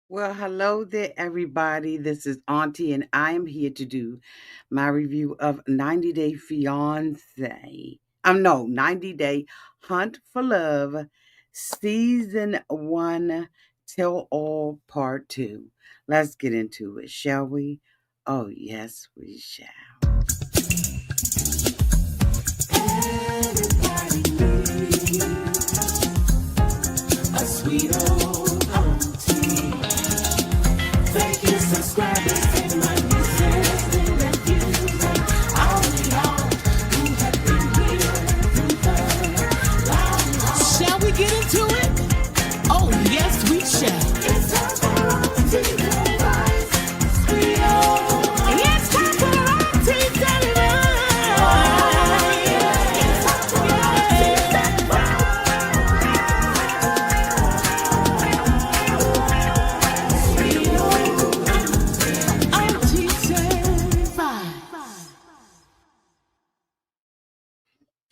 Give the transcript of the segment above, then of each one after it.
Well, hello there, everybody. This is Auntie, and I am here to do my review of 90 Day Fiance. No, 90 Day Hunt for Love, Season 1, Till All Part 2. Let's get into it, shall we? Oh, yes, we shall. Everybody needs a sweet old auntie. Thank you, subscribers, to my nieces and nephews, and all the y'all who have been here through the long haul. Shall we get into it? Oh, yes, we shall. It's time for Auntie Advice. Sweet old. It's time for Auntie Advice. Oh, yeah. It's time for Auntie Advice.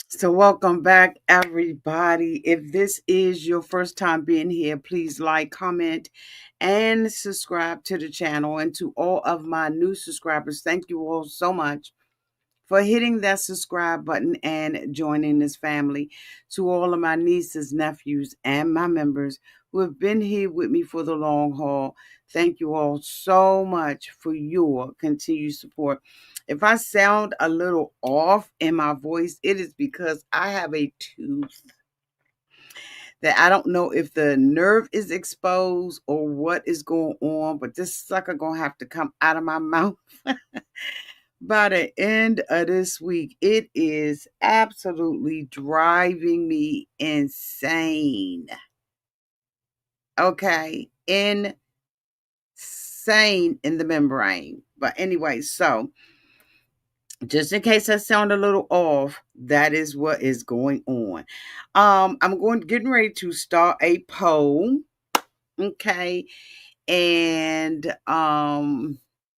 So, welcome back, everybody. If this is your first time being here, please like, comment, and subscribe to the channel. And to all of my new subscribers, thank you all so much for hitting that subscribe button and joining this family. To all of my nieces, nephews, and my members who have been here with me for the long haul, thank you all so much for your continued support. If I sound a little off in my voice, it is because I have a tooth that I don't know if the nerve is exposed or what is going on, but this sucker gonna have to come out of my mouth by the end of this week. It is absolutely driving me insane. Okay, insane in the membrane. But anyway, so just in case I sound a little off, that is what is going on. I'm getting ready to start a poll. Okay, and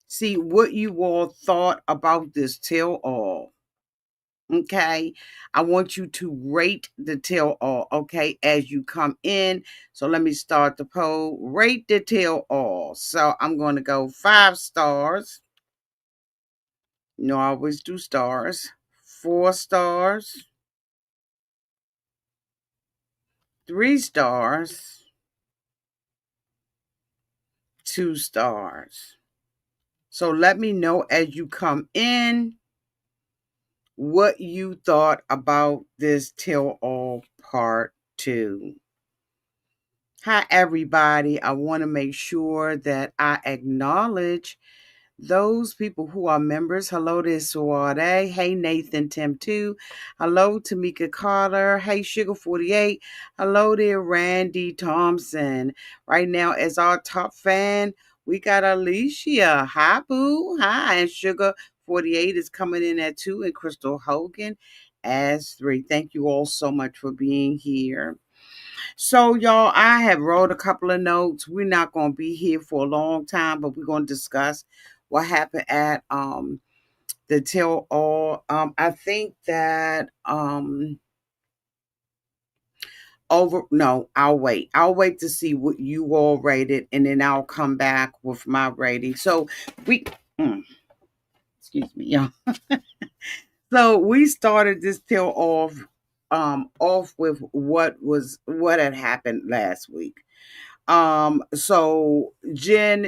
see what you all thought about this tell all. Okay, I want you to rate the tell all, okay, as you come in. So let me start the poll. Rate the tell all. So I'm going to go 5 stars. You know, I always do stars. 4 stars, 3 stars, 2 stars. So let me know as you come in what you thought about this tell all part 2. Hi, everybody. I want to make sure that I acknowledge those people who are members. Hello to Suade. Hey, Nathan Tim 2. Hello, Tamika Carter. Hey, Sugar 48. Hello there, Randy Thompson. Right now, as our top fan, we got Alicia. Hi, Boo. Hi. And Sugar 48 is coming in at 2, and Crystal Hogan as 3. Thank you all so much for being here. So, y'all, I have wrote a couple of notes. We're not going to be here for a long time, but we're going to discuss what happened at the tell all. I think that I'll wait. I'll wait to see what you all rated, and then I'll come back with my rating. So we excuse me, y'all. So we started this tell off with what had happened last week. So Jen,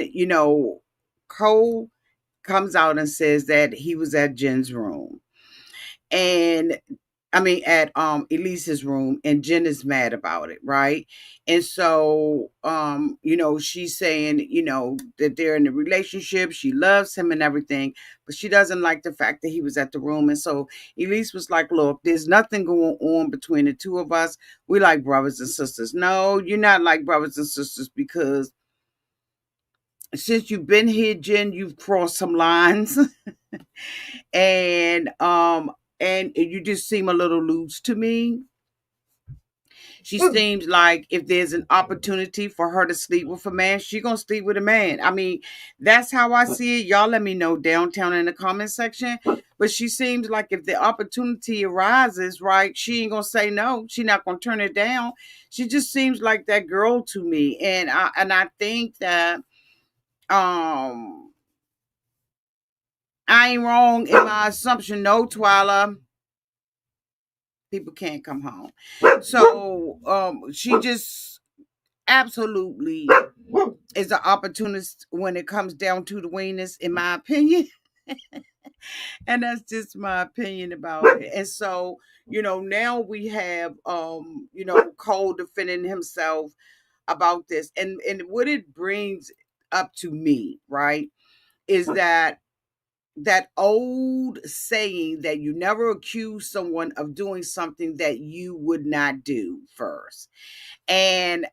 Cole comes out and says that he was at Jen's room. And I mean at Elise's room, and Jen is mad about it, right? And so she's saying, that they're in a relationship, she loves him and everything, but she doesn't like the fact that he was at the room. And so Elise was like, look, there's nothing going on between the two of us. We like brothers and sisters. No, you're not like brothers and sisters, because since you've been here, Jen, you've crossed some lines. and and you just seem a little loose to me. She seems like if there's an opportunity for her to sleep with a man, she gonna sleep with a man. I mean, that's how I see it. Y'all let me know downtown in the comment section. But she seems like if the opportunity arises, right, she ain't gonna say no. She not gonna turn it down. She just seems like that girl to me. And I think that um I ain't wrong in my assumption. No, Twyla, people can't come home. So she just absolutely is an opportunist when it comes down to the weenus, in my opinion. And that's just my opinion about it. And so, now we have Cole defending himself about this. And what it brings up to me, right, is that old saying that you never accuse someone of doing something that you would not do first. And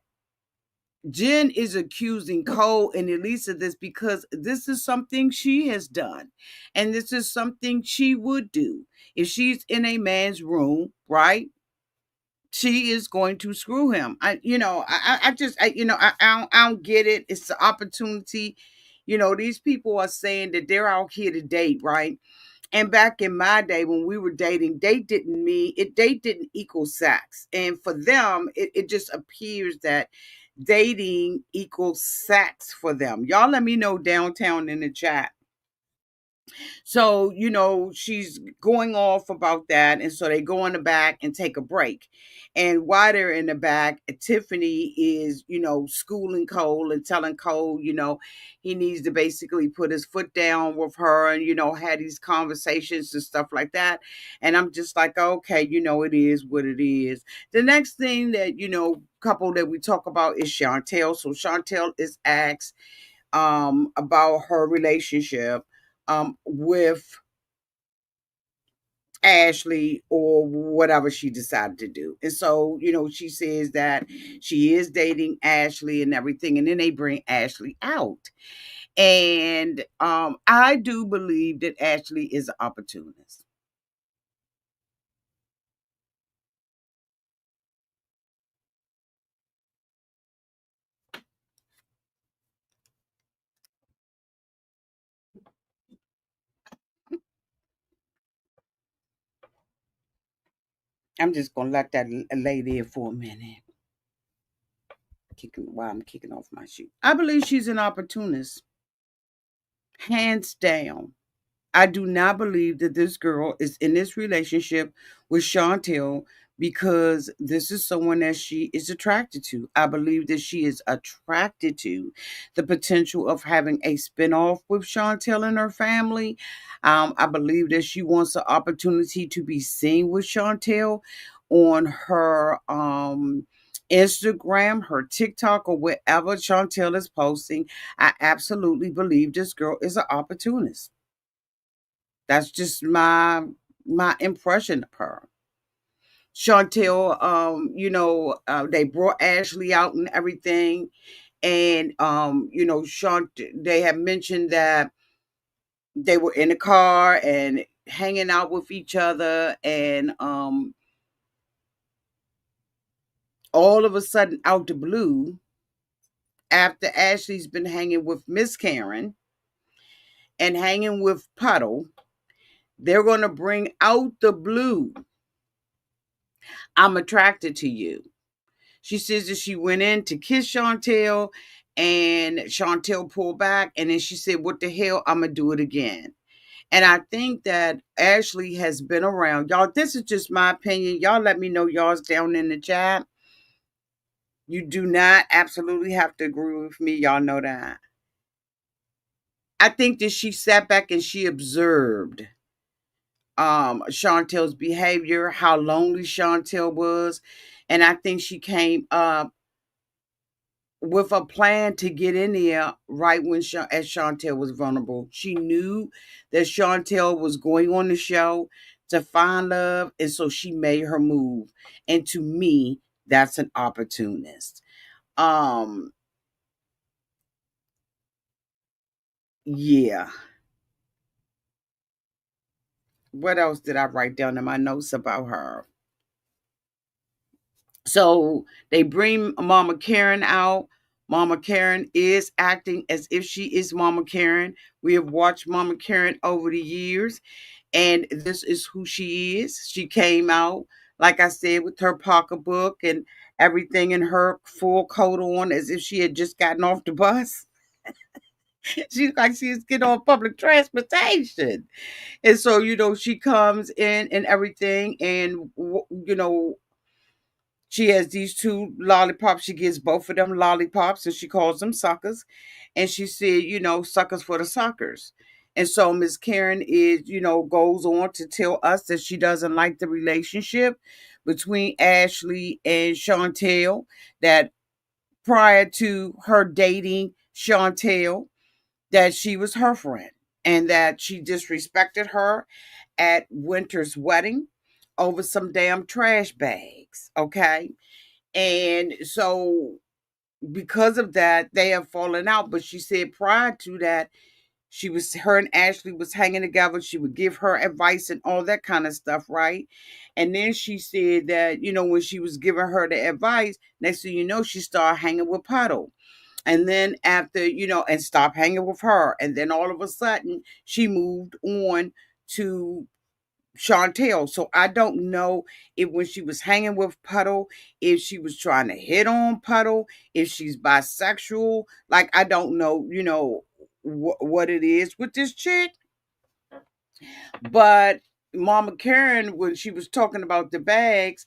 Jen is accusing Cole and Elisa of this because this is something she has done. And this is something she would do. If she's in a man's room, right? She is going to screw him. I just, I don't get it. It's the opportunity. These people are saying that they're out here to date, right? And back in my day when we were dating, date didn't equal sex. And for them, it just appears that dating equals sex for them. Y'all let me know downtown in the chat. So, she's going off about that. And so they go in the back and take a break. And while they're in the back, Tiffany is, schooling Cole and telling Cole, he needs to basically put his foot down with her and, had these conversations and stuff like that. And I'm just like, okay, it is what it is. The next thing that, couple that we talk about is Shantel. So Shantel is asked about her relationship with Ashley or whatever she decided to do. And so, she says that she is dating Ashley and everything. And then they bring Ashley out. And I do believe that Ashley is an opportunist. I'm just going to let that lay there for a minute. While I'm kicking off my shoe. I believe she's an opportunist, hands down. I do not believe that this girl is in this relationship with Chantel because this is someone that she is attracted to. I believe that she is attracted to the potential of having a spinoff with Chantel and her family. I believe that she wants the opportunity to be seen with Chantel on her Instagram, her TikTok, or wherever Chantel is posting. I absolutely believe this girl is an opportunist. That's just my impression of her. Chantel, they brought Ashley out and everything, and they had mentioned that they were in the car and hanging out with each other, and all of a sudden, out the blue, after Ashley's been hanging with Miss Karen and hanging with Puddle, they're going to bring out the blue. I'm attracted to you. She says that she went in to kiss Chantel and Chantel pulled back. And then she said, what the hell? I'm going to do it again. And I think that Ashley has been around. Y'all, this is just my opinion. Y'all let me know y'all's down in the chat. You do not absolutely have to agree with me. Y'all know that. I think that she sat back and she observed Chantel's behavior, how lonely Chantel was. And I think she came up with a plan to get in there right when as Chantel was vulnerable. She knew that Chantel was going on the show to find love, and so she made her move. And to me, that's an opportunist. Um, yeah. What else did I write down in my notes about her? So they bring Mama Karen out. Mama Karen is acting as if she is Mama Karen. We have watched Mama Karen over the years, and this is who she is. She came out, like I said, with her pocketbook and everything in her full coat on, as if she had just gotten off the bus. She's like she's getting on public transportation. And so, she comes in and everything, and, she has these two lollipops. She gives both of them lollipops and she calls them suckers. And she said, suckers for the suckers. And so Miss Karen goes on to tell us that she doesn't like the relationship between Ashley and Chantel, that prior to her dating Chantel, that she was her friend and that she disrespected her at Winter's wedding over some damn trash bags. Okay. And so because of that, they have fallen out. But she said prior to that, her and Ashley was hanging together. She would give her advice and all that kind of stuff, right? And then she said that, when she was giving her the advice, next thing you know, she started hanging with Puddle. And then after, and stopped hanging with her. And then all of a sudden, she moved on to Chantel. So I don't know if when she was hanging with Puddle, if she was trying to hit on Puddle, if she's bisexual. Like, I don't know, what it is with this chick. But Mama Karen, when she was talking about the bags,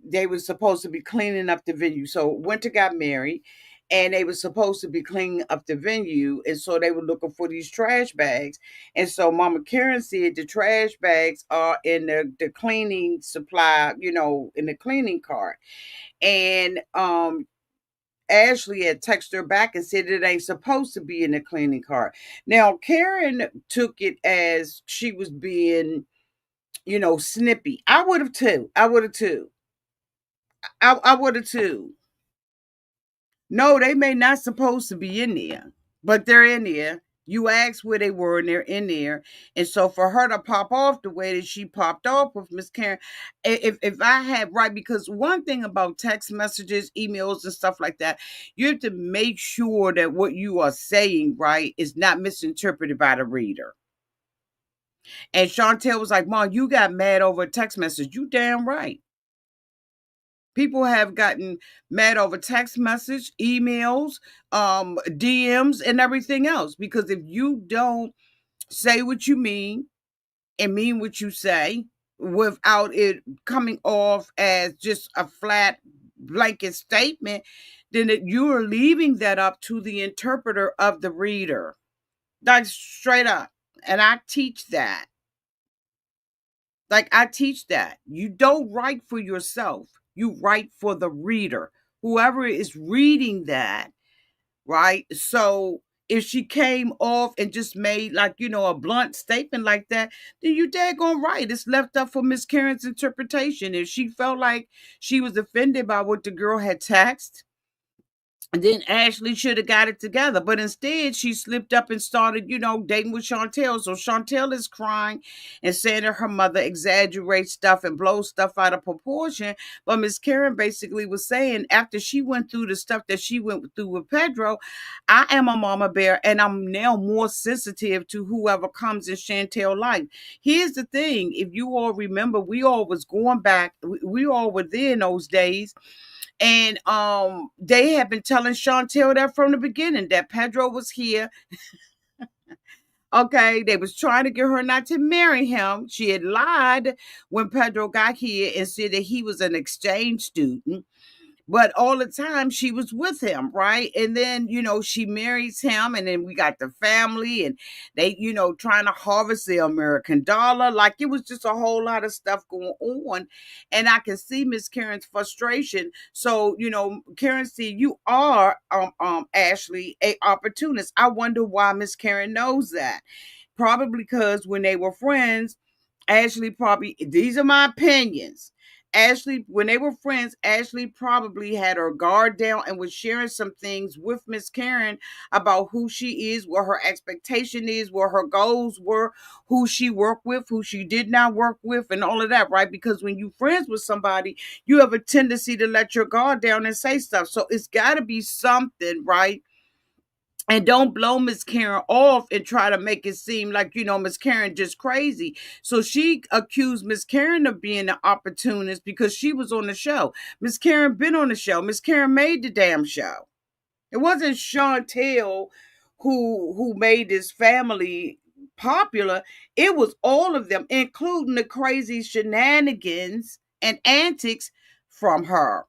they were supposed to be cleaning up the venue. So Winter got married and they were supposed to be cleaning up the venue. And so they were looking for these trash bags. And so Mama Karen said the trash bags are in the cleaning supply, in the cleaning cart. And Ashley had texted her back and said it ain't supposed to be in the cleaning cart. Now Karen took it as she was being, snippy. I would have too. I would have too. I would have too. No, they may not supposed to be in there, but they're in there. You asked where they were, and they're in there. And so for her to pop off the way that she popped off with Miss Karen, if I had right, because one thing about text messages, emails, and stuff like that, you have to make sure that what you are saying, right, is not misinterpreted by the reader. And Chantel was like, "Mom, you got mad over a text message. You damn right." People have gotten mad over text message, emails, DMs, and everything else. Because if you don't say what you mean and mean what you say without it coming off as just a flat blanket statement, then you are leaving that up to the interpreter of the reader. Like straight up. And I teach that. Like I teach that. You don't write for yourself. You write for the reader. Whoever is reading that, right? So if she came off and just made like, a blunt statement like that, then you daggone right. It's left up for Miss Karen's interpretation. If she felt like she was offended by what the girl had texted, then Ashley should have got it together. But instead, she slipped up and started, dating with Chantel. So Chantel is crying and saying that her mother exaggerates stuff and blows stuff out of proportion. But Miss Karen basically was saying after she went through the stuff that she went through with Pedro, I am a mama bear and I'm now more sensitive to whoever comes in Chantel's life. Here's the thing. If you all remember, we all was going back. We all were there in those days, and they had been telling Chantel that from the beginning that Pedro was here. Okay, they was trying to get her not to marry him. She had lied when Pedro got here and said that he was an exchange student, but all the time she was with him, right? And then, she marries him, and then we got the family, and they, trying to harvest the American dollar. Like it was just a whole lot of stuff going on. And I can see Miss Karen's frustration. So, Karen said, you are, Ashley, a opportunist. I wonder why Miss Karen knows that. Probably because when they were friends, Ashley probably, these are my opinions. Ashley, when they were friends, Ashley probably had her guard down and was sharing some things with Miss Karen about who she is, what her expectation is, what her goals were, who she worked with, who she did not work with, and all of that, right? Because when you friends with somebody, you have a tendency to let your guard down and say stuff. So it's got to be something, right? And don't blow Miss Karen off and try to make it seem like, Miss Karen just crazy. So she accused Miss Karen of being an opportunist because she was on the show. Miss Karen been on the show. Miss Karen made the damn show. It wasn't Chantel who made this family popular. It was all of them, including the crazy shenanigans and antics from her.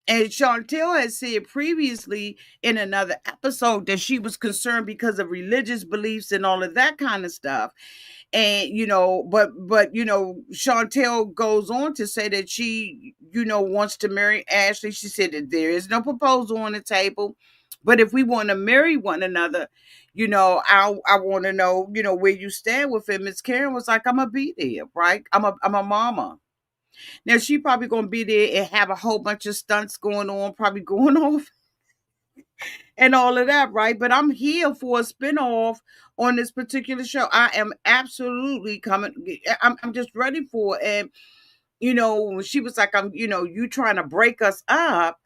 And Chantel had said previously in another episode that she was concerned because of religious beliefs and all of that kind of stuff. And but Chantel goes on to say that she wants to marry Ashley. She said that there is no proposal on the table, but if we want to marry one another, I want to know where you stand with him. Miss Karen was like, I'm gonna be there, right? I'm a mama. Now she probably gonna be there and have a whole bunch of stunts going on, probably going off and all of that, right? But I'm here for a spinoff on this particular show. I am absolutely coming. I'm just ready for it. And when she was like, you trying to break us up.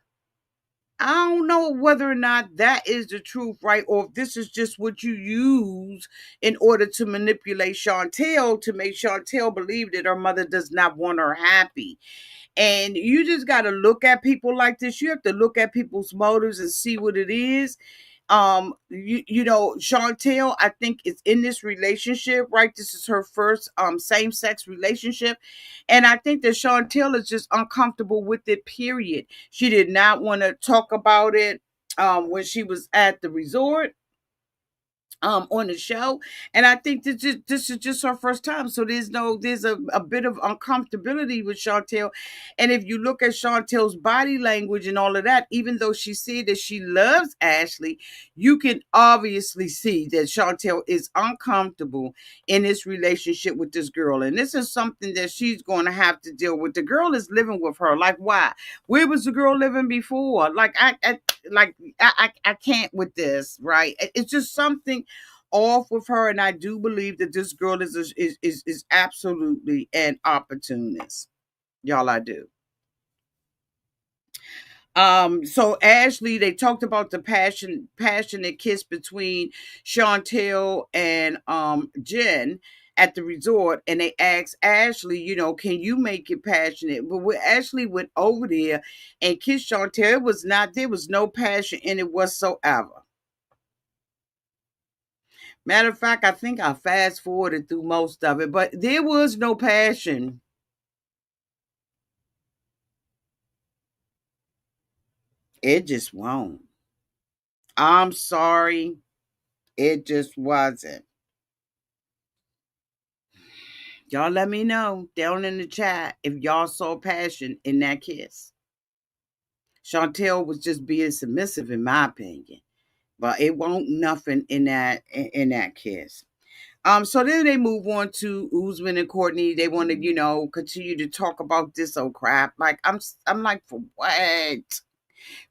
I don't know whether or not that is the truth, right? Or if this is just what you use in order to manipulate Chantel to make Chantel believe that her mother does not want her happy. And you just got to look at people like this. You have to look at people's motives and see what it is. Chantel, I think, is in this relationship, right? This is her first same-sex relationship. And I think that Chantel is just uncomfortable with it, period. She did not want to talk about it when she was at the resort on the show. And I think this is just her first time, so there's a bit of uncomfortability with Chantel. And if you look at Chantel's body language and all of that, even though she said that she loves Ashley, you can obviously see that Chantel is uncomfortable in this relationship with this girl, and this is something that she's going to have to deal with. The girl is living with her. Like, why? Where was the girl living before? Like, I can't with this, right? It's just something off with her, and I do believe that this girl is absolutely an opportunist. Y'all, I do. So Ashley, they talked about the passionate kiss between Chantel and Jen at the resort, and they asked Ashley, can you make it passionate? But when Ashley went over there and kissed Chantel, there was no passion in it whatsoever. Matter of fact, I think I fast forwarded through most of it, but there was no passion. It just won't. I'm sorry. It just wasn't. Y'all let me know down in the chat if y'all saw passion in that kiss. Chantel was just being submissive, in my opinion, but it won't nothing in that kiss. So then they move on to Usman and Courtney. They want to, continue to talk about this old crap. Like I'm like, for what?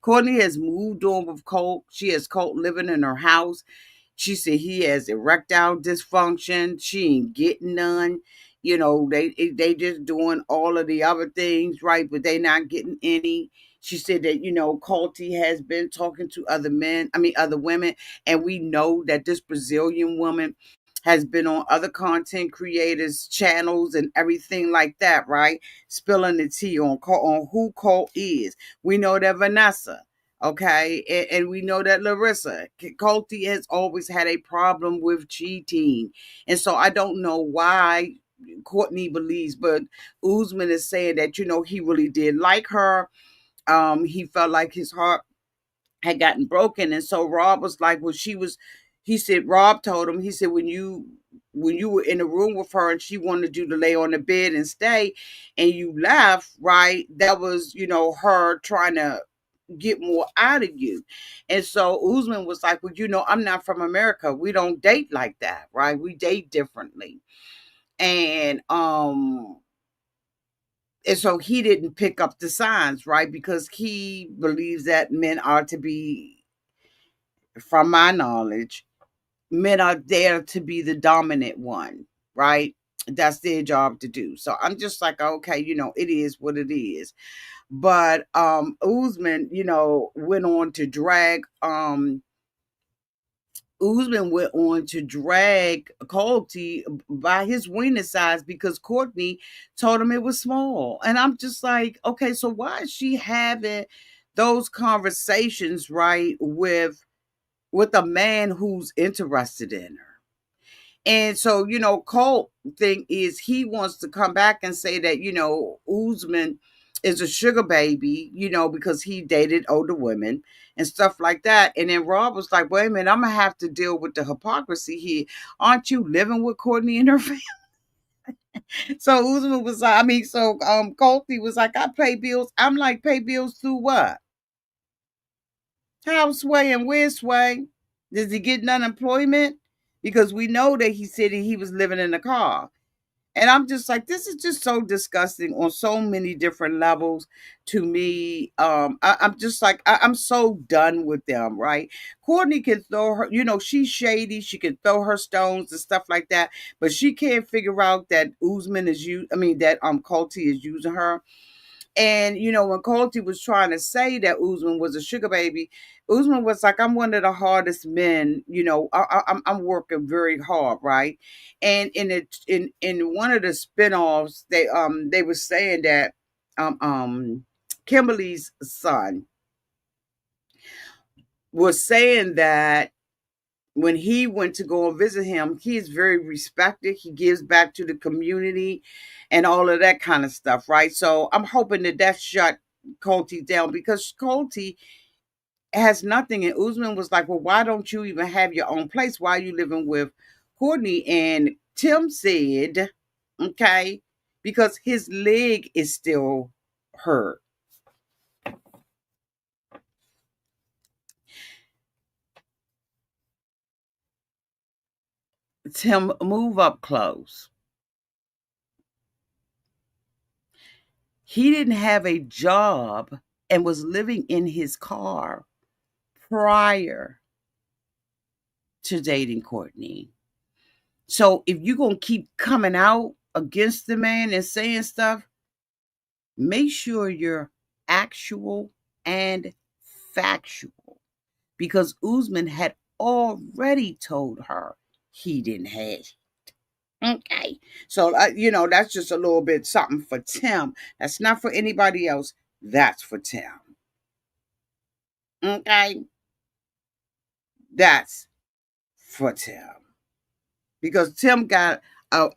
Courtney has moved on with Colt. She has Colt living in her house. She said he has erectile dysfunction. She ain't getting none. They just doing all of the other things, right? But they not getting any. She said that, Colty has been talking to other women, and we know that this Brazilian woman has been on other content creators' channels and everything like that, right? Spilling the tea on who Colt is. We know that Vanessa, okay, and we know that Larissa Colty has always had a problem with cheating, and so I don't know why Courtney believes, but Usman is saying that he really did like her. He felt like his heart had gotten broken, and so Rob was like, well, he said Rob told him, he said, when you were in the room with her and she wanted you to lay on the bed and stay, and you left, right? That was her trying to get more out of you. And so Usman was like, well, I'm not from America. We don't date like that, right? We date differently. and and so he didn't pick up the signs, right? Because he believes that men are to be, from my knowledge, men are there to be the dominant one, right? That's their job to do. So I'm just like, okay, it is what it is. But Usman, went on to drag Usman went on to drag Colty by his wiener size because Courtney told him it was small. And I'm just like, okay, so why is she having those conversations, right, with a man who's interested in her? And so, Colt thing is he wants to come back and say that, Usman is a sugar baby, because he dated older women and stuff like that. And then Rob was like, wait a minute, I'm gonna have to deal with the hypocrisy here. Aren't you living with Courtney and her family? So Usman was like, Colty was like, I pay bills. I'm like, pay bills through what? How Sway and where Sway? Does he get unemployment? Because we know that he said that he was living in a car. And I'm just like, this is just so disgusting on so many different levels to me. I'm just like, I'm so done with them, right? Courtney can throw her, she's shady. She can throw her stones and stuff like that, but she can't figure out that Usman is that Colty is using her. And when Colty was trying to say that Usman was a sugar baby, Usman was like, "I'm one of the hardest men. I'm working very hard, right?" And in one of the spinoffs, they were saying that Kimberly's son was saying that when he went to go and visit him, he is very respected. He gives back to the community and all of that kind of stuff, right? So I'm hoping that shut Colty down because Colty has nothing. And Usman was like, well, why don't you even have your own place? Why are you living with Courtney? And Tim said, okay, because his leg is still hurt. Tim, move up close. He didn't have a job and was living in his car prior to dating Courtney. So if you're going to keep coming out against the man and saying stuff, make sure you're actual and factual because Usman had already told her he didn't have it. Okay. So, that's just a little bit something for Tim. That's not for anybody else. That's for Tim. Okay. That's for Tim. Because Tim got a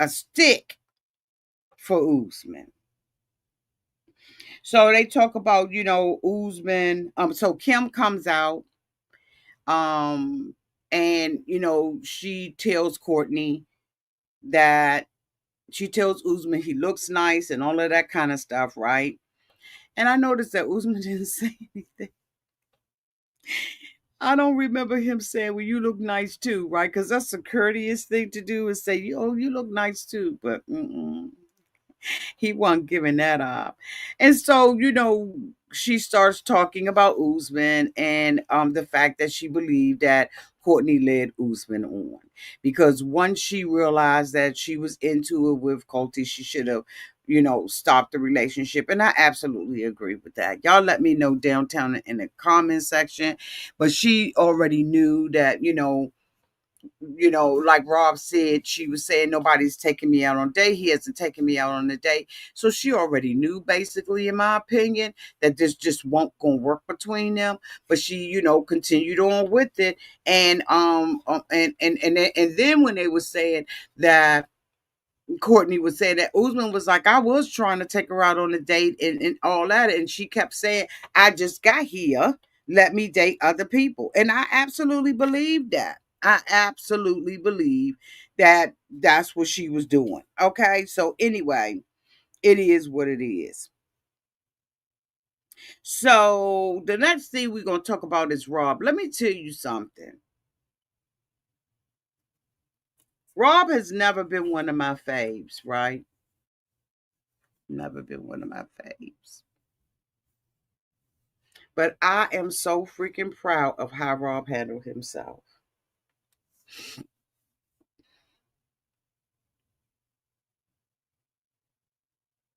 stick for Usman. So they talk about, Usman. So Kim comes out, um, and she tells Courtney that she tells Usman he looks nice and all of that kind of stuff, right? And I noticed that Usman didn't say anything. I don't remember him saying, "Well, you look nice too," right? Because that's the courteous thing to do is say, "Oh, you look nice too," but he wasn't giving that up. And so, she starts talking about Usman and the fact that she believed that Courtney led Usman on. Because once she realized that she was into it with Colty, she should have, stopped the relationship. And I absolutely agree with that. Y'all let me know downtown in the comment section. But she already knew that, like Rob said, she was saying nobody's taking me out on a date. He hasn't taken me out on a date. So she already knew, basically, in my opinion, that this just won't gonna work between them. But she, continued on with it. And then when they were saying that Courtney was saying that Usman was like, I was trying to take her out on a date and all that. And she kept saying, I just got here. Let me date other people. And I absolutely believe that. I absolutely believe that that's what she was doing. Okay. So, anyway, it is what it is. So, the next thing we're going to talk about is Rob. Let me tell you something. Rob has never been one of my faves, right? Never been one of my faves. But I am so freaking proud of how Rob handled himself.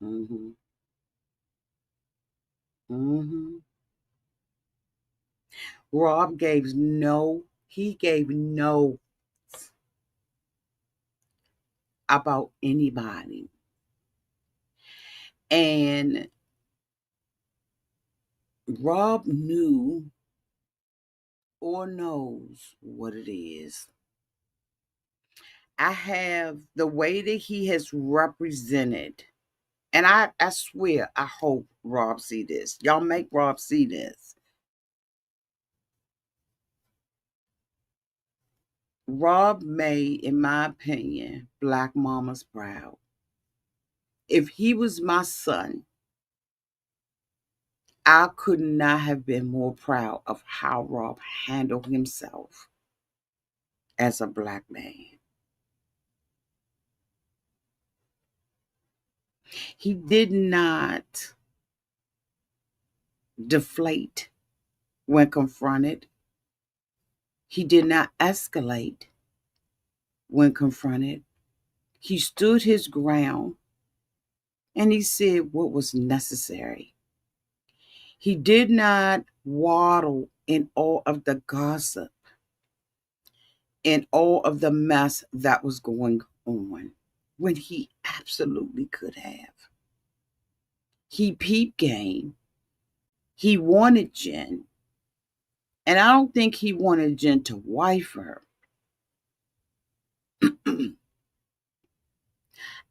Hmm. Hmm. Rob gave no, he gave no about anybody. And Rob knew or knows what it is. I have the way that he has represented, and I swear, I hope Rob see this. Y'all make Rob see this. Rob made, in my opinion, Black mamas proud. If he was my son, I could not have been more proud of how Rob handled himself as a Black man. He did not deflate when confronted. He did not escalate when confronted. He stood his ground and he said what was necessary. He did not waddle in all of the gossip and all of the mess that was going on when he absolutely could have. He peep game. He wanted Jen. And I don't think he wanted Jen to wife her.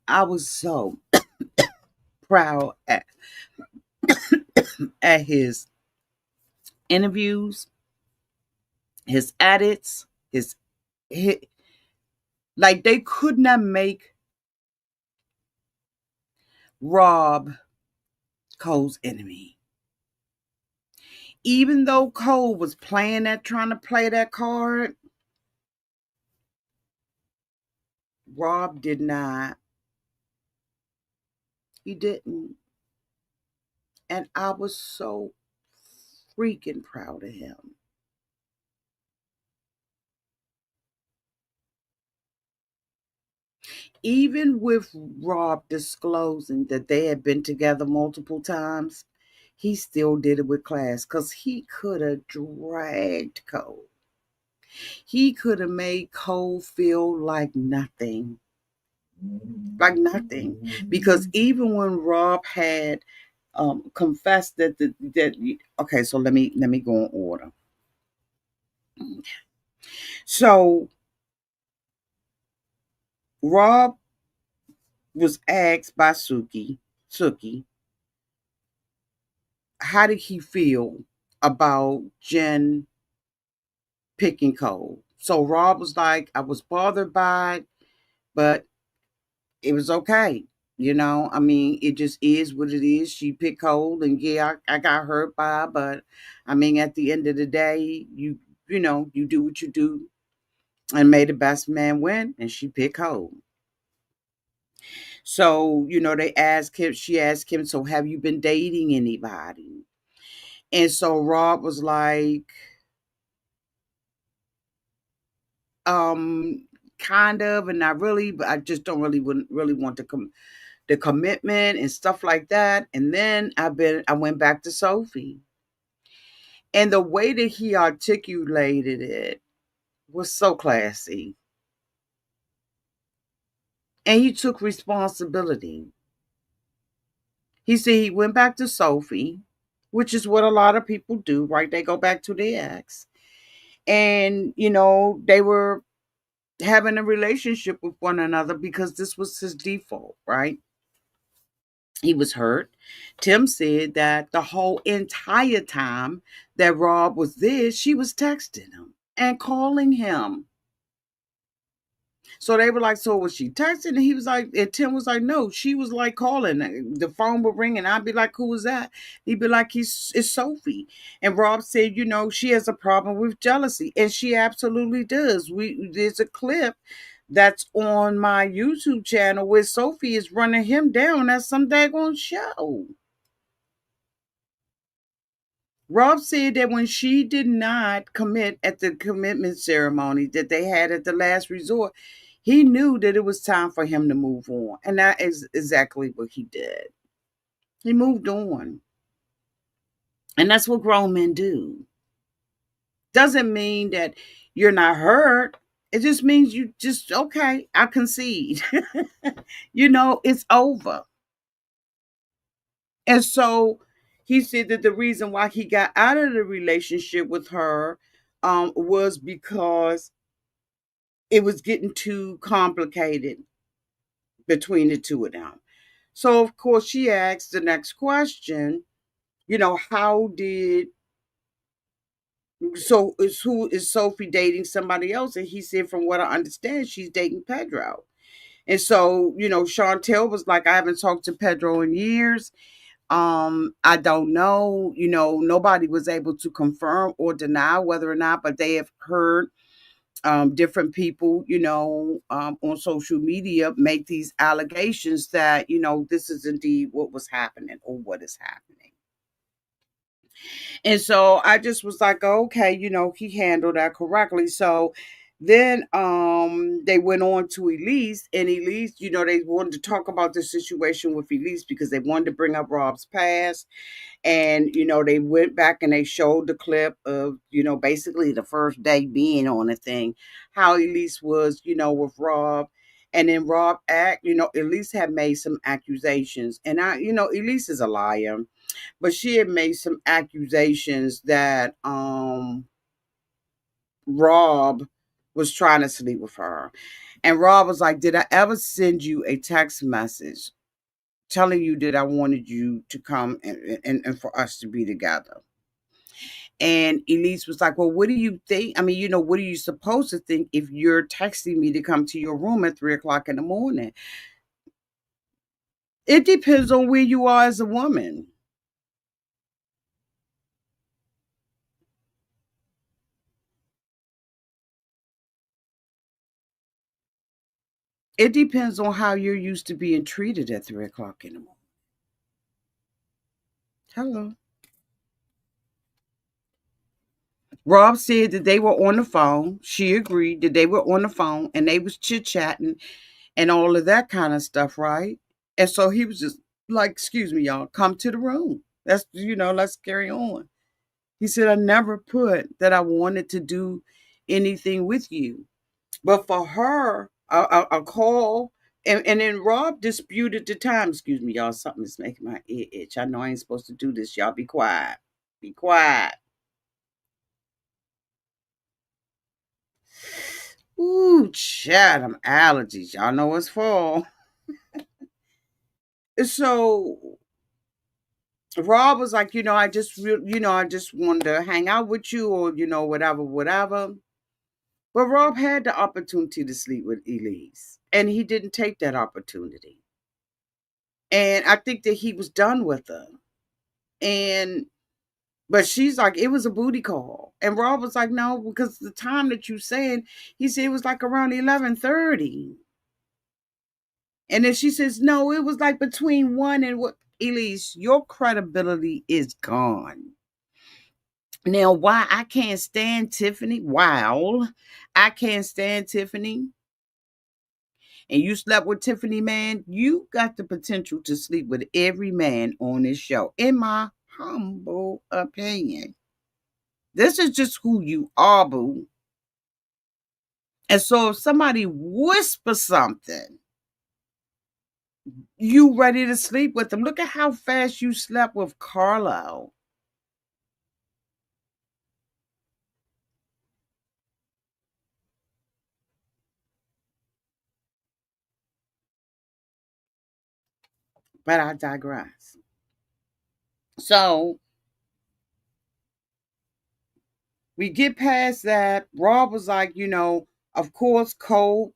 I was so proud at his interviews, his edits, his like they could not make Rob Cole's enemy. Even though Cole was playing that, trying to play that card, Rob did not. He didn't. And I was so freaking proud of him. Even with Rob disclosing that they had been together multiple times, he still did it with class because he could have dragged Cole. He could have made Cole feel like nothing. Like nothing. Because even when Rob had confessed that okay, so let me go in order. So Rob was asked by Suki, how did he feel about Jen picking Cole? So Rob was like, I was bothered by it, but it was okay. I mean, it just is what it is. She picked Cole, and yeah, I got hurt by it, but I mean, at the end of the day, you do what you do, and may the best man win, and she picked Cole. So, they asked him, she asked him, so have you been dating anybody? And so Rob was like, um, kind of, and not really, but I just don't wouldn't really want the commitment and stuff like that. And then I went back to Sophie. And the way that he articulated it was so classy. And he took responsibility. He said he went back to Sophie, which is what a lot of people do, right? They go back to their ex. And, they were having a relationship with one another because this was his default, right? He was hurt. Tim said that the whole entire time that Rob was there, she was texting him and calling him. So they were like, so was she texting? And he was like, and Tim was like, no, she was like calling. The phone would ring and I'd be like, who was that? He'd be like, it's Sophie. And Rob said, she has a problem with jealousy. And she absolutely does. There's a clip that's on my YouTube channel where Sophie is running him down at some daggone show. Rob said that when she did not commit at the commitment ceremony that they had at the last resort, he knew that it was time for him to move on. And that is exactly what he did. He moved on. And that's what grown men do. Doesn't mean that you're not hurt. It just means you just, okay, I concede. It's over. And so he said that the reason why he got out of the relationship with her was because it was getting too complicated between the two of them. So, of course, she asked the next question, how did so is Sophie dating somebody else? And he said, from what I understand, she's dating Pedro. And so, Chantel was like, I haven't talked to Pedro in years. I don't know. Nobody was able to confirm or deny whether or not, but they have heard different people, on social media make these allegations that, this is indeed what was happening or what is happening. And so I just was like, okay, he handled that correctly. So then they went on to Elise, and Elise, they wanted to talk about the situation with Elise because they wanted to bring up Rob's past. And, they went back and they showed the clip of, basically the first day being on the thing, how Elise was, with Rob. And then Rob Elise had made some accusations. And Elise is a liar, but she had made some accusations that Rob was trying to sleep with her. And Rob was like, did I ever send you a text message telling you that I wanted you to come and for us to be together? And Elise was like, well, what do you think? I mean, what are you supposed to think if you're texting me to come to your room at 3 o'clock in the morning? It depends on where you are as a woman. It depends on how you're used to being treated at 3 o'clock in the morning. Hello. Rob said that they were on the phone. She agreed that they were on the phone and they was chit-chatting and all of that kind of stuff, right? And so he was just like, excuse me, y'all, come to the room. Let's carry on. He said, I never put that I wanted to do anything with you. But for her, a call, and then Rob disputed the time. Excuse me, y'all, something is making my ear itch. I know I ain't supposed to do this. Y'all be quiet. Be quiet. Ooh, chat, them allergies. Y'all know it's fall. So Rob was like, I just wanted to hang out with you, or whatever, whatever. But Rob had the opportunity to sleep with Elise, and he didn't take that opportunity. And I think that he was done with her. And but she's like, it was a booty call. And Rob was like, no, because the time that you said, he said it was like around 11:30. And then she says, no, it was like between one and what. Elise, your credibility is gone. Now, why I can't stand Tiffany? Wow. I can't stand Tiffany. And you slept with Tiffany, man, you got the potential to sleep with every man on this show, in my humble opinion. This is just who you are, boo. And so if somebody whispers something, you ready to sleep with them. Look at how fast you slept with Carlo. But I digress. So we get past that. Rob was like, of course, Colt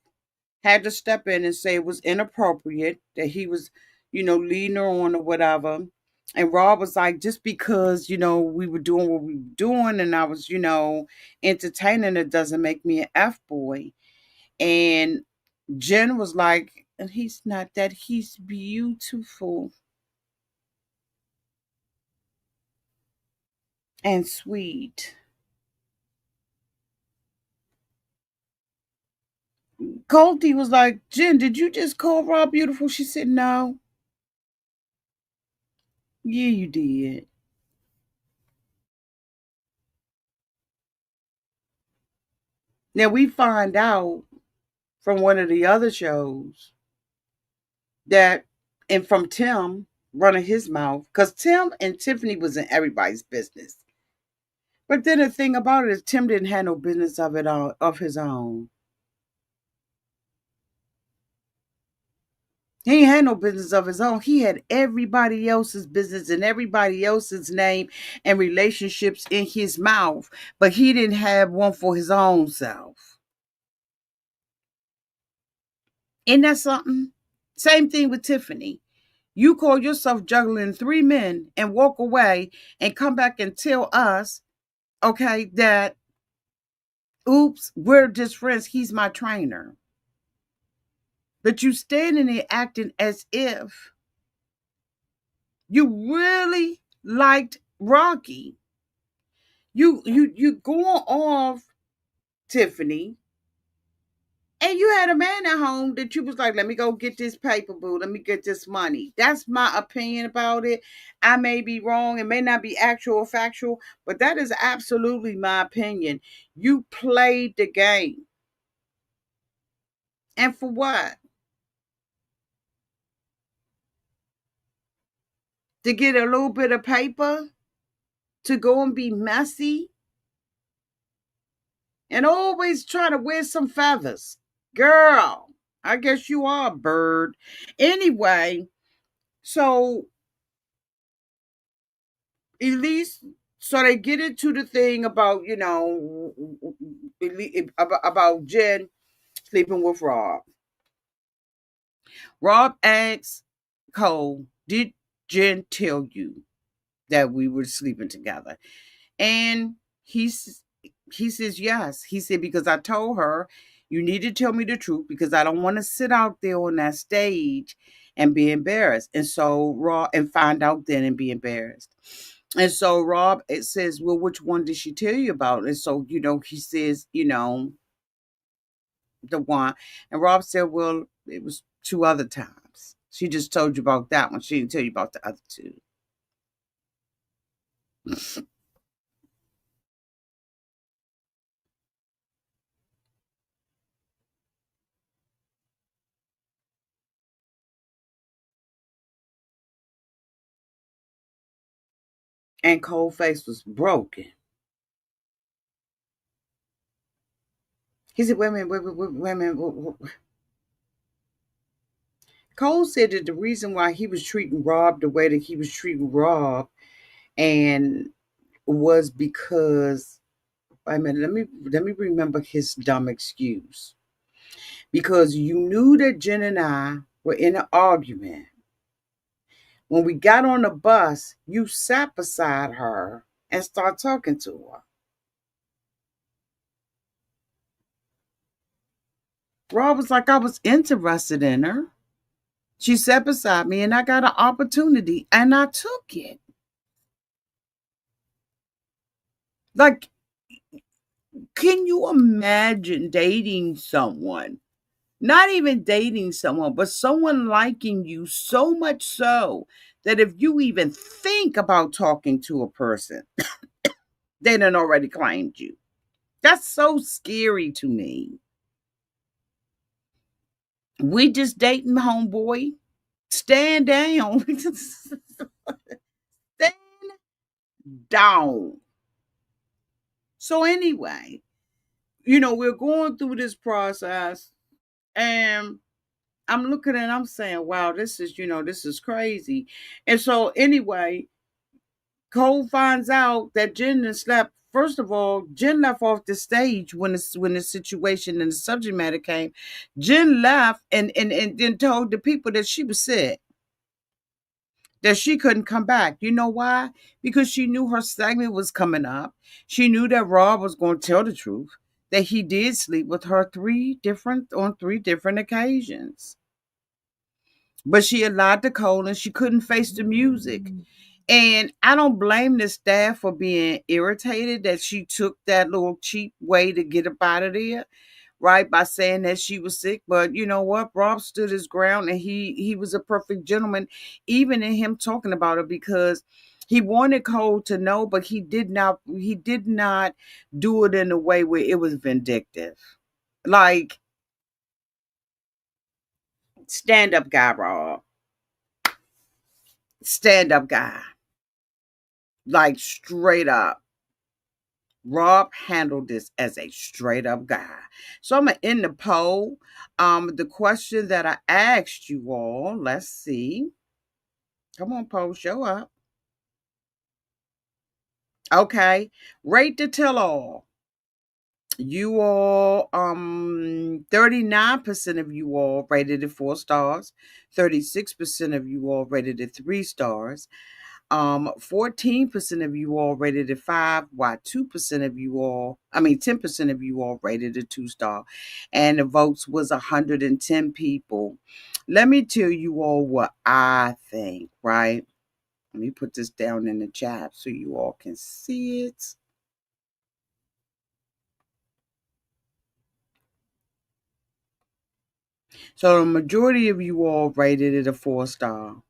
had to step in and say it was inappropriate that he was, leading her on or whatever. And Rob was like, just because, we were doing what we were doing and I was, entertaining, it doesn't make me an F boy. And Jen was like, and he's not that, he's beautiful and sweet. Colty was like, Jen, did you just call Rob beautiful? She said, no. Yeah, you did. Now we find out from one of the other shows that, and from Tim running his mouth, because Tim and Tiffany was in everybody's business. But then the thing about it is Tim didn't have no business of it all of his own. He ain't had no business of his own. He had everybody else's business and everybody else's name and relationships in his mouth, but he didn't have one for his own self. Isn't that something? Same thing with Tiffany. You call yourself juggling three men and walk away and come back and tell us, okay, that, oops, we're just friends. He's my trainer. But you standing there acting as if you really liked Rocky. You going off, Tiffany, and you had a man at home that you was like, let me go get this paper, boo. Let me get this money. That's my opinion about it. I may be wrong. It may not be actual or factual, but that is absolutely my opinion. You played the game. And for what? To get a little bit of paper? To go and be messy? And always try to wear some feathers. Girl, I guess you are a bird. Anyway, so Elise, so they get into the thing about, about Jen sleeping with Rob. Rob asks Cole, did Jen tell you that we were sleeping together? And he says yes. He said, because I told her you need to tell me the truth because I don't want to sit out there on that stage and be embarrassed. And so Rob, and find out then and be embarrassed. And so Rob, it says, well, which one did she tell you about? And so, he says, the one. And Rob said, well, it was two other times. She just told you about that one. She didn't tell you about the other two. And Cold Face was broken. He said, wait a minute, wait a minute. Cole said that the reason why he was treating Rob the way that he was treating Rob and was because, wait a minute, let me remember his dumb excuse. Because you knew that Jen and I were in an argument. When we got on the bus, you sat beside her and started talking to her. Rob was like, I was interested in her. She sat beside me and I got an opportunity and I took it. Like, can you imagine dating someone? Not even dating someone, but someone liking you so much so that if you even think about talking to a person, they done already claimed you. That's so scary to me. We just dating, homeboy. Stand down. Stand down. So anyway, we're going through this process and I'm looking and I'm saying, wow, this is crazy. And so anyway, Cole finds out that Jen had slept. First of all, Jen left off the stage when the situation and the subject matter came. Jen left and then told the people that she was sick, that she couldn't come back. You know why? Because she knew her segment was coming up. She knew that Rob was going to tell the truth, that he did sleep with her on 3 different occasions. But she allowed the cold and she couldn't face the music. And I don't blame the staff for being irritated that she took that little cheap way to get up out of there, right? By saying that she was sick. But you know what? Rob stood his ground and he was a perfect gentleman, even in him talking about it, because he wanted Cole to know, but he did not do it in a way where it was vindictive. Like, stand up guy, Rob. Stand up guy. Like, straight up. Rob handled this as a straight up guy. So I'm gonna end the poll. The question that I asked you all, let's see. Come on, poll, show up. Okay. Rate the tell all. You all, 39% of you all rated it 4 stars, 36% of you all rated it 3 stars. 14% of you all rated it 5, while 2% of you all, 10% of you all rated it 2 star. And the votes was 110 people. Let me tell you all what I think, right? Let me put this down in the chat so you all can see it. So the majority of you all rated it a 4 star.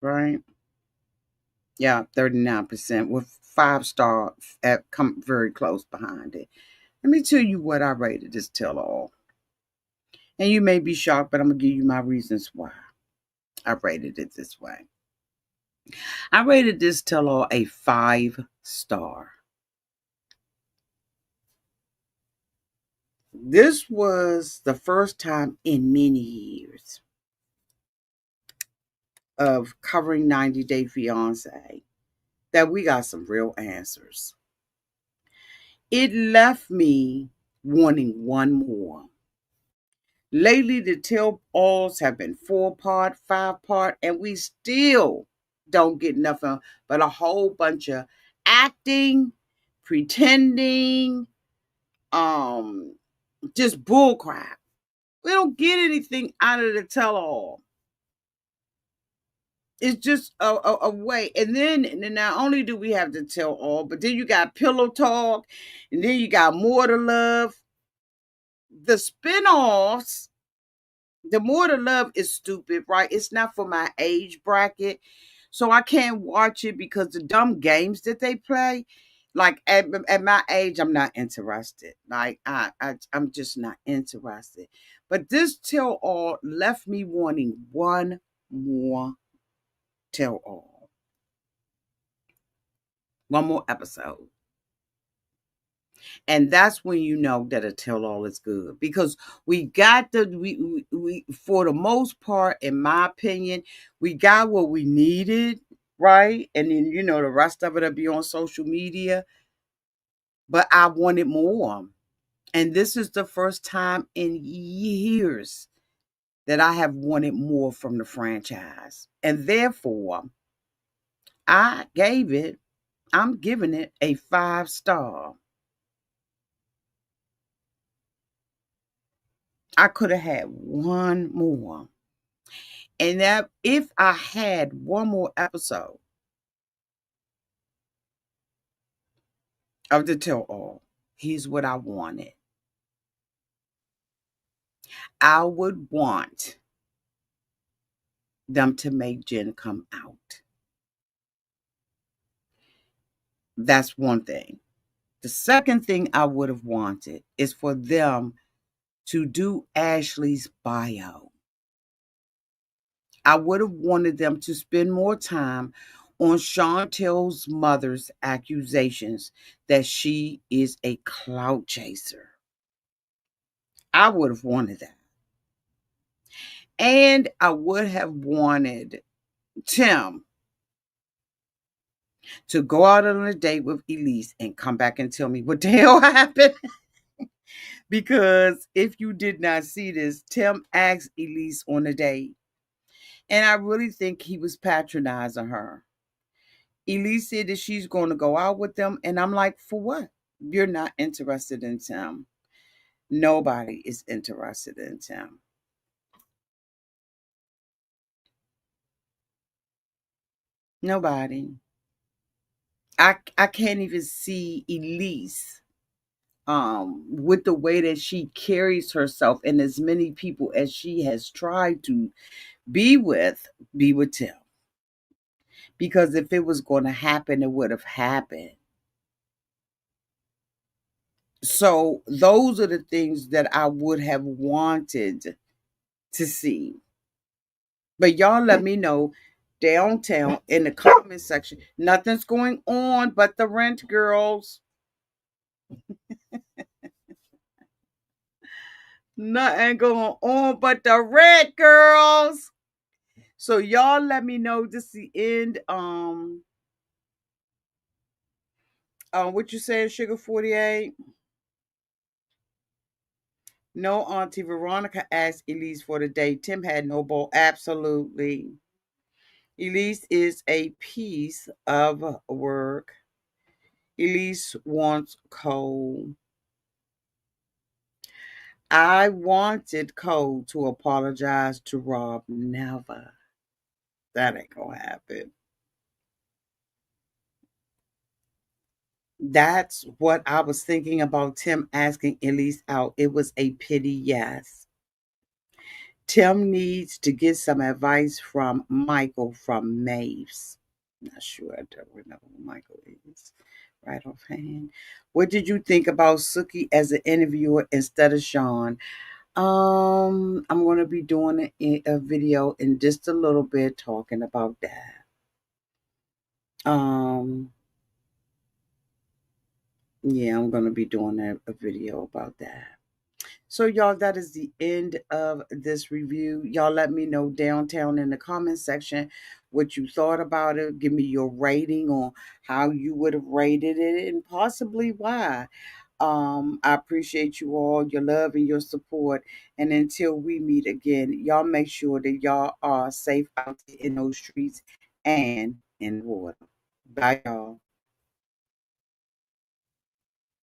Right? Yeah, 39% with 5 star at come very close behind it. Let me tell you what I rated this tell all. And you may be shocked, but I'm going to give you my reasons why I rated it this way. I rated this tell all a 5 star. This was the first time in many years of covering 90 Day Fiance that we got some real answers. It left me wanting one more. Lately, the tell alls have been 4 part, 5 part, and we still don't get nothing but a whole bunch of acting, pretending, um, just bullcrap. We don't get anything out of the tell all. It's just a way. And then not only do we have the tell all, but then you got pillow talk, and then you got more to love. The spinoffs, the more to love is stupid, right? It's not for my age bracket. So I can't watch it because the dumb games that they play, like at my age, I'm not interested. Like I'm just not interested. But this tell all left me wanting one more tell all, one more episode. And that's when you know that a tell all is good, because we got we for the most part, in my opinion, we got what we needed, right? And then the rest of it'll be on social media, but I wanted more. And this is the first time in years that I have wanted more from the franchise, and therefore I gave it I'm giving it a 5 star. I could have had one more. And that if I had one more episode of the tell all, here's what I wanted. I would want them to make Jen come out. That's one thing. The second thing I would have wanted is for them to do Ashley's bio. I would have wanted them to spend more time on Chantel's mother's accusations that she is a clout chaser. I would have wanted that. And I would have wanted Tim to go out on a date with Elise and come back and tell me what the hell happened. Because if you did not see this, Tim asked Elise on a date. And I really think he was patronizing her. Elise said that she's going to go out with them. And I'm like, for what? You're not interested in Tim. Nobody is interested in Tim. Nobody. I can't even see Elise with the way that she carries herself and as many people as she has tried to be with Tim. Because if it was going to happen, it would have happened. So those are the things that I would have wanted to see. But y'all let me know downtown in the comment section. Nothing's going on but the rent, girls. Nothing going on but the rent, girls. So y'all let me know this is the end. What you saying, Sugar 48? No, Auntie Veronica asked Elise for the date. Tim had no ball. Absolutely. Elise is a piece of work. Elise wants Cole. I wanted Cole to apologize to Rob. Never. That ain't gonna happen. That's what I was thinking about Tim asking Elise out. It was a pity yes. Tim needs to get some advice from Michael from Maves. Not sure. I don't remember who Michael is. Right offhand. What did you think about Suki as an interviewer instead of Sean? I'm going to be doing a video in just a little bit talking about that. Um, yeah, I'm going to be doing a video about that. So, y'all, that is the end of this review. Y'all let me know downtown in the comment section what you thought about it. Give me your rating on how you would have rated it and possibly why. I appreciate you all, your love and your support. And until we meet again, y'all make sure that y'all are safe out in those streets and in the water. Bye, y'all.